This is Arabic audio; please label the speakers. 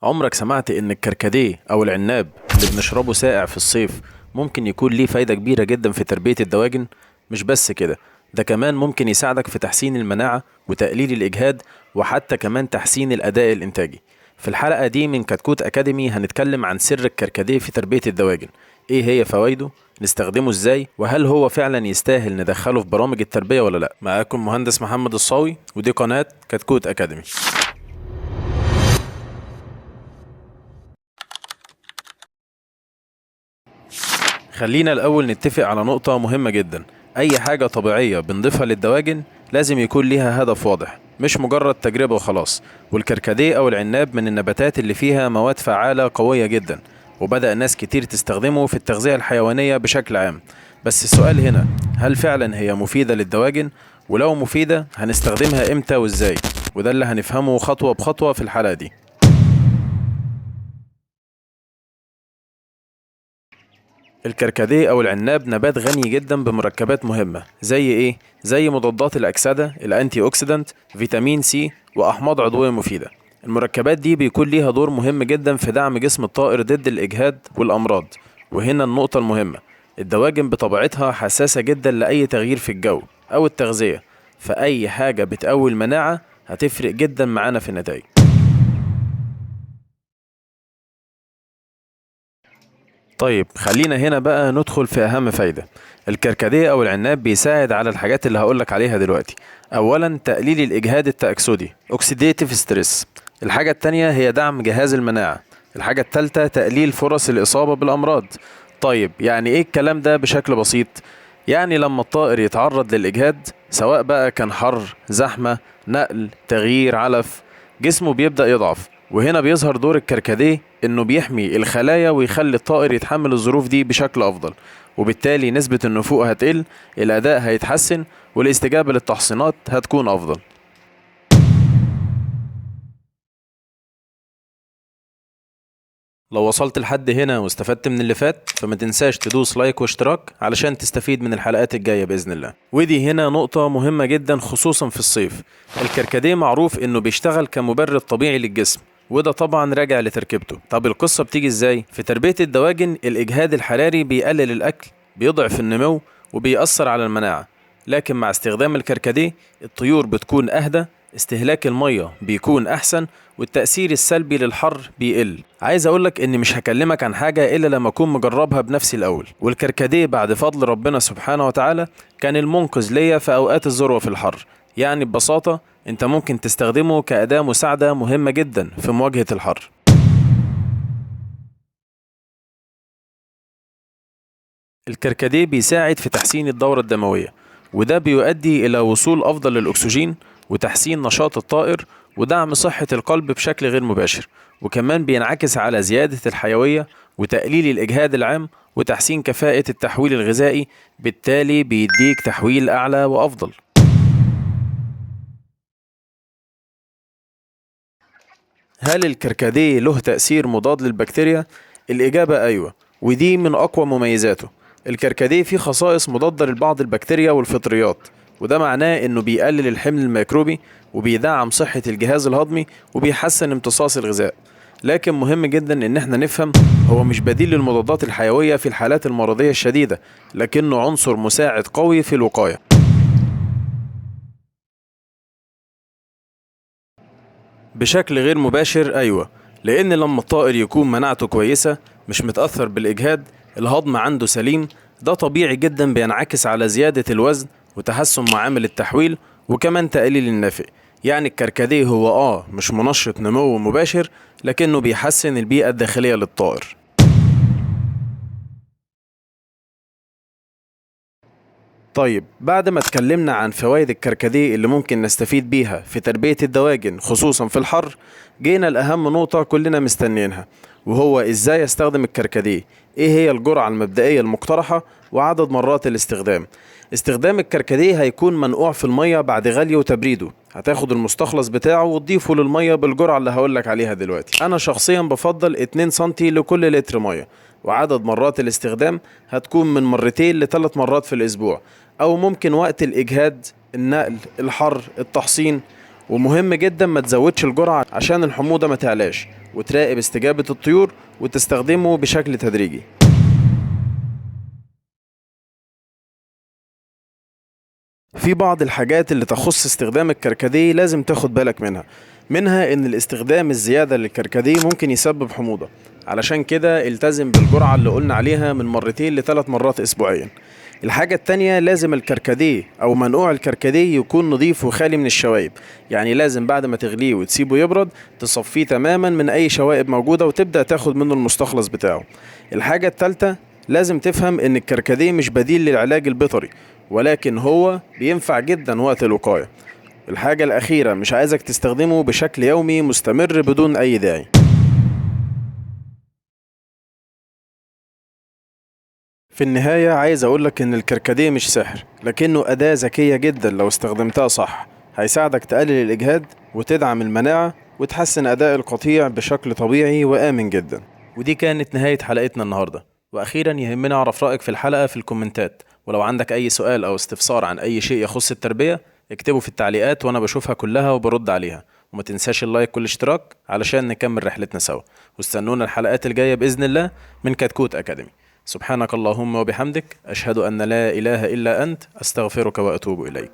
Speaker 1: عمرك سمعت إن الكركديه أو العناب اللي بنشربه ساقع في الصيف ممكن يكون ليه فايدة كبيرة جدا في تربية الدواجن؟ مش بس كده، ده كمان ممكن يساعدك في تحسين المناعة وتقليل الإجهاد وحتى كمان تحسين الأداء الإنتاجي. في الحلقة دي من كتكوت أكاديمي هنتكلم عن سر الكركديه في تربية الدواجن، إيه هي فوائده، نستخدمه إزاي، وهل هو فعلا يستاهل ندخله في برامج التربية ولا لأ. معاكم مهندس محمد الصاوي ودي قناة كتكوت أكاديمي. خلينا الأول نتفق على نقطة مهمة جدا. أي حاجة طبيعية بنضيفها للدواجن لازم يكون ليها هدف واضح، مش مجرد تجربة وخلاص. والكركديه أو العناب من النباتات اللي فيها مواد فعالة قوية جدا، وبدأ ناس كتير تستخدمه في التغذية الحيوانية بشكل عام. بس السؤال هنا، هل فعلا هي مفيدة للدواجن؟ ولو مفيدة هنستخدمها إمتى وإزاي؟ وده اللي هنفهمه خطوة بخطوة في الحلقة دي. الكركديه أو العناب نبات غني جدا بمركبات مهمة زي إيه؟ زي مضادات الأكسدة، الأنتي أوكسيدانت، فيتامين سي، وأحماض عضوية مفيدة. المركبات دي بيكون ليها دور مهم جدا في دعم جسم الطائر ضد الإجهاد والأمراض. وهنا النقطة المهمة، الدواجن بطبيعتها حساسة جدا لأي تغيير في الجو أو التغذية، فأي حاجة بتقوي المناعة هتفرق جدا معانا في النتائج. طيب خلينا هنا بقى ندخل في أهم فايدة. الكركديه أو العناب بيساعد على الحاجات اللي هقولك عليها دلوقتي. أولا تقليل الإجهاد التأكسدي أوكسيديتيف ستريس. الحاجة التانية هي دعم جهاز المناعة. الحاجة التالتة تقليل فرص الإصابة بالأمراض. طيب يعني إيه الكلام ده بشكل بسيط؟ يعني لما الطائر يتعرض للإجهاد، سواء بقى كان حر، زحمة، نقل، تغيير علف، جسمه بيبدأ يضعف. وهنا بيظهر دور الكركديه إنه بيحمي الخلايا ويخلي الطائر يتحمل الظروف دي بشكل أفضل، وبالتالي نسبة النفوق هتقل، الأداء هيتحسن، والاستجابة للتحصينات هتكون أفضل. لو وصلت لحد هنا واستفدت من اللي فات فما تنساش تدوس لايك واشتراك علشان تستفيد من الحلقات الجاية بإذن الله. ودي هنا نقطة مهمة جدا خصوصا في الصيف. الكركديه معروف انه بيشتغل كمبرد طبيعي للجسم، وده طبعا راجع لتركيبته. طب القصة بتيجي ازاي؟ في تربية الدواجن الإجهاد الحراري بيقلل الأكل، بيضعف النمو، وبيأثر على المناعة. لكن مع استخدام الكركديه الطيور بتكون أهدى، استهلاك المية بيكون أحسن، والتأثير السلبي للحر بيقل. عايز أقولك إني مش هكلمك عن حاجة إلا لما أكون مجربها بنفسي الأول. والكركديه بعد فضل ربنا سبحانه وتعالى كان المنقذ ليا في أوقات الذروة في الحر. يعني ببساطة أنت ممكن تستخدمه كأداة مساعدة مهمة جدا في مواجهة الحر. الكركديه بيساعد في تحسين الدورة الدموية، وده بيؤدي إلى وصول أفضل للأكسجين وتحسين نشاط الطائر ودعم صحة القلب بشكل غير مباشر. وكمان بينعكس على زيادة الحيوية وتقليل الإجهاد العام وتحسين كفاءة التحويل الغذائي، بالتالي بيديك تحويل أعلى وأفضل. هل الكركديه له تأثير مضاد للبكتيريا؟ الإجابة أيوة، ودي من أقوى مميزاته. الكركديه فيه خصائص مضادة لبعض البكتيريا والفطريات، وده معناه إنه بيقلل الحمل الميكروبي وبيدعم صحة الجهاز الهضمي وبيحسن امتصاص الغذاء. لكن مهم جدا إن احنا نفهم، هو مش بديل للمضادات الحيوية في الحالات المرضية الشديدة، لكنه عنصر مساعد قوي في الوقاية. بشكل غير مباشر أيوة، لأن لما الطائر يكون مناعته كويسة، مش متأثر بالإجهاد، الهضم عنده سليم، ده طبيعي جدا بينعكس على زيادة الوزن وتحسن معامل التحويل وكمان تقليل النافق. يعني الكركديه هو مش منشط نمو مباشر، لكنه بيحسن البيئة الداخلية للطائر. طيب بعد ما اتكلمنا عن فوائد الكركديه اللي ممكن نستفيد بيها في تربية الدواجن خصوصا في الحر، جينا لأهم نقطة كلنا مستنيينها، وهو ازاي استخدم الكركديه. ايه هي الجرعة المبدئية المقترحة وعدد مرات الاستخدام؟ استخدام الكركديه هيكون منقوع في المية بعد غليه وتبريده. هتاخد المستخلص بتاعه وتضيفه للمية بالجرعة اللي هقولك عليها دلوقتي. انا شخصيا بفضل 2 سنتي لكل لتر مية، وعدد مرات الاستخدام هتكون من مرتين لثلاث مرات في الأسبوع، أو ممكن وقت الإجهاد، النقل، الحر، التحصين. ومهم جدا ما تزودش الجرعة عشان الحموضة ما تعلاش، وتراقب استجابة الطيور وتستخدمه بشكل تدريجي. في بعض الحاجات اللي تخص استخدام الكركديه لازم تاخد بالك منها ان الاستخدام الزيادة للكركديه ممكن يسبب حموضة، علشان كده التزم بالجرعة اللي قلنا عليها من 2 ل3 مرات اسبوعيا. الحاجة التانية، لازم الكركديه او منقوع الكركديه يكون نظيف وخالي من الشوائب، يعني لازم بعد ما تغليه وتسيبه يبرد تصفيه تماما من اي شوائب موجودة وتبدأ تاخد منه المستخلص بتاعه. الحاجة التالتة، لازم تفهم ان الكركديه مش بديل للعلاج البيطري، ولكن هو بينفع جدا وقت الوقاية. الحاجة الأخيرة، مش عايزك تستخدمه بشكل يومي مستمر بدون أي داعي. في النهاية عايز أقولك إن الكركديه مش سحر، لكنه أداة ذكية جدا لو استخدمتها صح. هيساعدك تقلل الإجهاد وتدعم المناعة وتحسن أداء القطيع بشكل طبيعي وآمن جدا. ودي كانت نهاية حلقتنا النهاردة، وأخيرا يهمنا أعرف رأيك في الحلقة في الكومنتات، ولو عندك أي سؤال أو استفسار عن أي شيء يخص التربية اكتبه في التعليقات وأنا بشوفها كلها وبرد عليها. وما تنساش اللايك والاشتراك علشان نكمل رحلتنا سوا، واستنونا الحلقات الجاية بإذن الله من كتكوت أكاديمي. سبحانك اللهم وبحمدك، أشهد أن لا إله إلا أنت، أستغفرك وأتوب إليك.